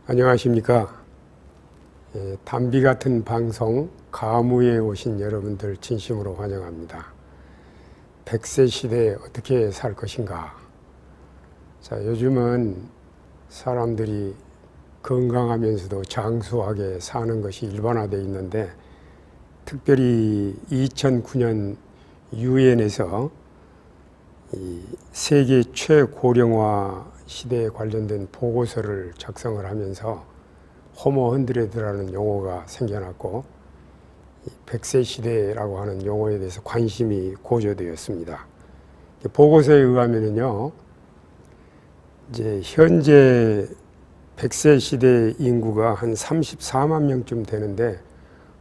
안녕하십니까. 담비 같은 방송 가무에 오신 여러분들 진심으로 환영합니다. 100세 시대에 어떻게 살 것인가. 자, 요즘은 사람들이 건강하면서도 장수하게 사는 것이 일반화되어 있는데, 특별히 2009년 유엔에서 이 세계 최고령화 시대에 관련된 보고서를 작성을 하면서 호모 헌드레드라는 용어가 생겨났고, 100세 시대라고 하는 용어에 대해서 관심이 고조되었습니다. 보고서에 의하면요, 이제 현재 100세 시대 인구가 한 34만 명쯤 되는데,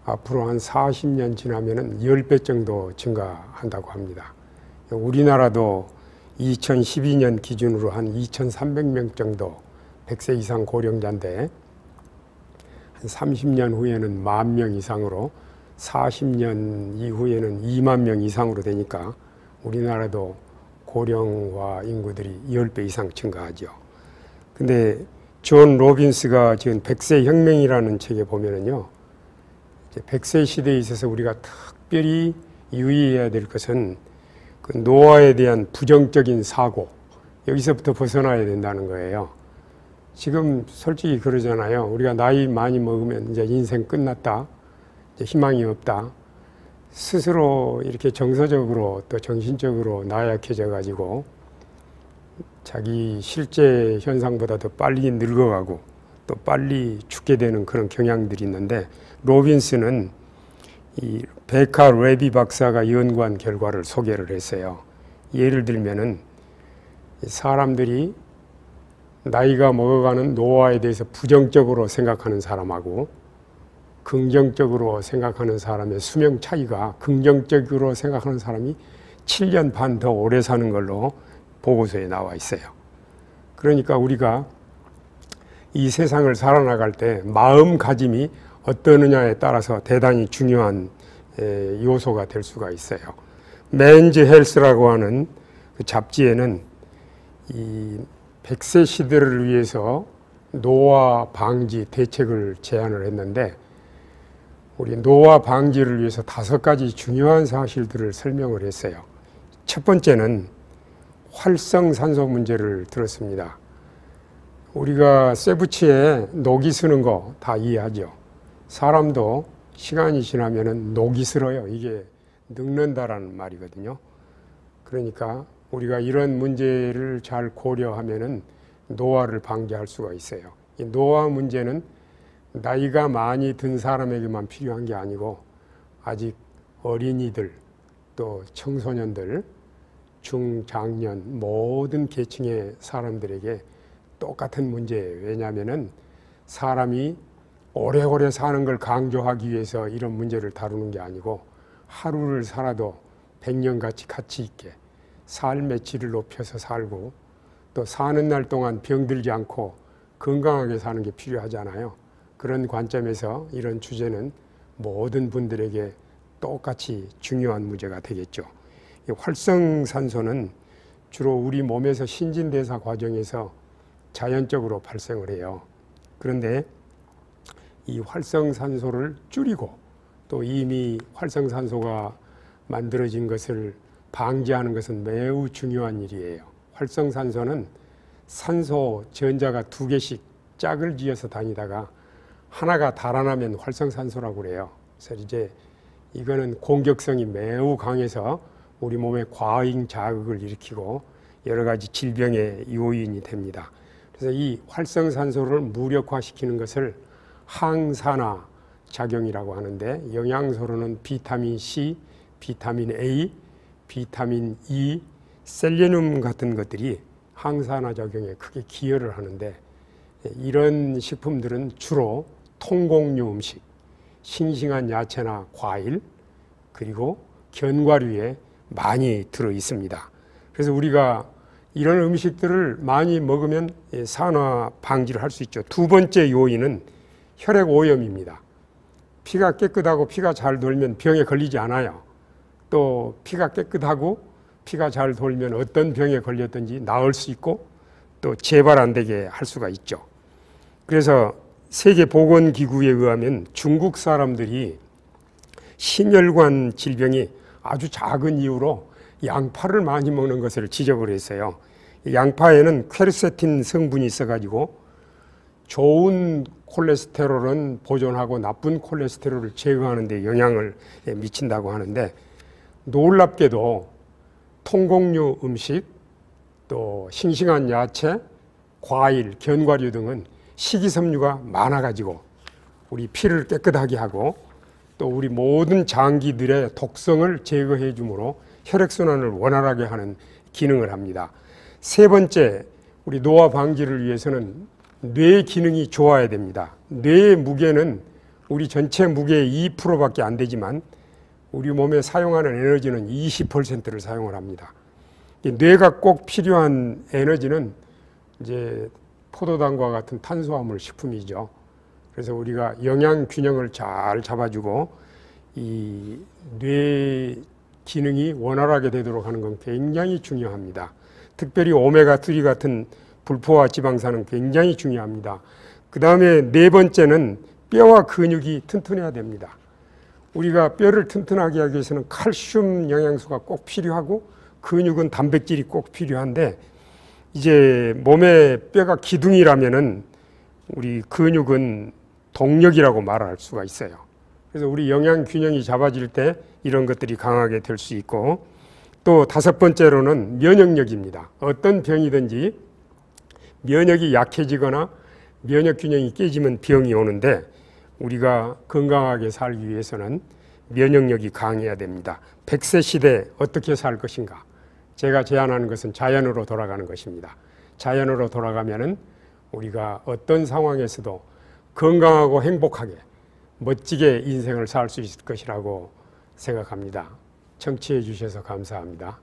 앞으로 한 40년 지나면은 10배 정도 증가한다고 합니다. 우리나라도 2012년 기준으로 한 2,300명 정도 100세 이상 고령자인데, 한 30년 후에는 10,000명 이상으로, 40년 이후에는 2만 명 이상으로 되니까 우리나라도 고령화 인구들이 10배 이상 증가하죠. 근데 존 로빈스가 지은 100세 혁명이라는 책에 보면은요, 이제 100세 시대에 있어서 우리가 특별히 유의해야 될 것은 그 노화에 대한 부정적인 사고, 여기서부터 벗어나야 된다는 거예요. 지금 솔직히 그러잖아요. 우리가 나이 많이 먹으면 이제 인생 끝났다, 이제 희망이 없다, 스스로 이렇게 정서적으로 또 정신적으로 나약해져 가지고 자기 실제 현상보다 더 빨리 늙어가고 또 빨리 죽게 되는 그런 경향들이 있는데, 로빈스는 이 베카 레비 박사가 연구한 결과를 소개를 했어요. 예를 들면은 사람들이 나이가 먹어가는 노화에 대해서 부정적으로 생각하는 사람하고 긍정적으로 생각하는 사람의 수명 차이가, 긍정적으로 생각하는 사람이 7년 반 더 오래 사는 걸로 보고서에 나와 있어요. 그러니까 우리가 이 세상을 살아나갈 때 마음가짐이 어떠느냐에 따라서 대단히 중요한 요소가 될 수가 있어요. 맨즈 헬스라고 하는 그 잡지에는 이 100세 시대를 위해서 노화 방지 대책을 제안을 했는데, 우리 노화 방지를 위해서 5가지 중요한 사실들을 설명을 했어요. 첫 번째는 활성산소 문제를 들었습니다. 우리가 쇠붙이에 녹이 쓰는 거 다 이해하죠. 사람도 시간이 지나면은 녹이 슬어요. 이게 늙는다라는 말이거든요. 그러니까 우리가 이런 문제를 잘 고려하면은 노화를 방지할 수가 있어요. 이 노화 문제는 나이가 많이 든 사람에게만 필요한 게 아니고, 아직 어린이들, 또 청소년들, 중장년, 모든 계층의 사람들에게 똑같은 문제예요. 왜냐하면은 사람이 오래오래 사는 걸 강조하기 위해서 이런 문제를 다루는 게 아니고, 하루를 살아도 100년같이 가치 있게 삶의 질을 높여서 살고, 또 사는 날 동안 병들지 않고 건강하게 사는 게 필요하잖아요. 그런 관점에서 이런 주제는 모든 분들에게 똑같이 중요한 문제가 되겠죠. 이 활성산소는 주로 우리 몸에서 신진대사 과정에서 자연적으로 발생을 해요. 그런데 이 활성산소를 줄이고, 또 이미 활성산소가 만들어진 것을 방지하는 것은 매우 중요한 일이에요. 활성산소는 산소 전자가 2개씩 짝을 지어서 다니다가 하나가 달아나면 활성산소라고 그래요. 그래서 이제 이거는 공격성이 매우 강해서 우리 몸에 과잉 자극을 일으키고 여러 가지 질병의 요인이 됩니다. 그래서 이 활성산소를 무력화시키는 것을 항산화 작용이라고 하는데, 영양소로는 비타민 C, 비타민 A, 비타민 E, 셀레늄 같은 것들이 항산화 작용에 크게 기여를 하는데, 이런 식품들은 주로 통곡류 음식, 싱싱한 야채나 과일, 그리고 견과류에 많이 들어 있습니다. 그래서 우리가 이런 음식들을 많이 먹으면 산화 방지를 할 수 있죠. 2번째 요인은 혈액 오염입니다. 피가 깨끗하고 피가 잘 돌면 병에 걸리지 않아요. 또 피가 깨끗하고 피가 잘 돌면 어떤 병에 걸렸든지 나을 수 있고 또 재발 안 되게 할 수가 있죠. 그래서 세계보건기구에 의하면 중국 사람들이 심혈관 질병이 아주 작은 이유로 양파를 많이 먹는 것을 지적을 했어요. 양파에는 퀘르세틴 성분이 있어가지고 좋은 콜레스테롤은 보존하고 나쁜 콜레스테롤을 제거하는 데 영향을 미친다고 하는데, 놀랍게도 통곡류 음식, 또 싱싱한 야채, 과일, 견과류 등은 식이섬유가 많아가지고 우리 피를 깨끗하게 하고 또 우리 모든 장기들의 독성을 제거해 주므로 혈액순환을 원활하게 하는 기능을 합니다. 세 번째, 우리 노화 방지를 위해서는 뇌 기능이 좋아야 됩니다. 뇌의 무게는 우리 전체 무게의 2%밖에 안 되지만 우리 몸에 사용하는 에너지는 20%를 사용을 합니다. 뇌가 꼭 필요한 에너지는 이제 포도당과 같은 탄수화물 식품이죠. 그래서 우리가 영양 균형을 잘 잡아주고 이 뇌 기능이 원활하게 되도록 하는 건 굉장히 중요합니다. 특별히 오메가3 같은 불포화 지방산은 굉장히 중요합니다. 그 다음에 네 번째는 뼈와 근육이 튼튼해야 됩니다. 우리가 뼈를 튼튼하게 하기 위해서는 칼슘 영양소가 꼭 필요하고 근육은 단백질이 꼭 필요한데, 이제 몸의 뼈가 기둥이라면은 우리 근육은 동력이라고 말할 수가 있어요. 그래서 우리 영양 균형이 잡아질 때 이런 것들이 강하게 될 수 있고, 또 다섯 번째로는 면역력입니다. 어떤 병이든지 면역이 약해지거나 면역 균형이 깨지면 병이 오는데, 우리가 건강하게 살기 위해서는 면역력이 강해야 됩니다. 100세 시대 어떻게 살 것인가? 제가 제안하는 것은 자연으로 돌아가는 것입니다. 자연으로 돌아가면은 우리가 어떤 상황에서도 건강하고 행복하게 멋지게 인생을 살 수 있을 것이라고 생각합니다. 청취해 주셔서 감사합니다.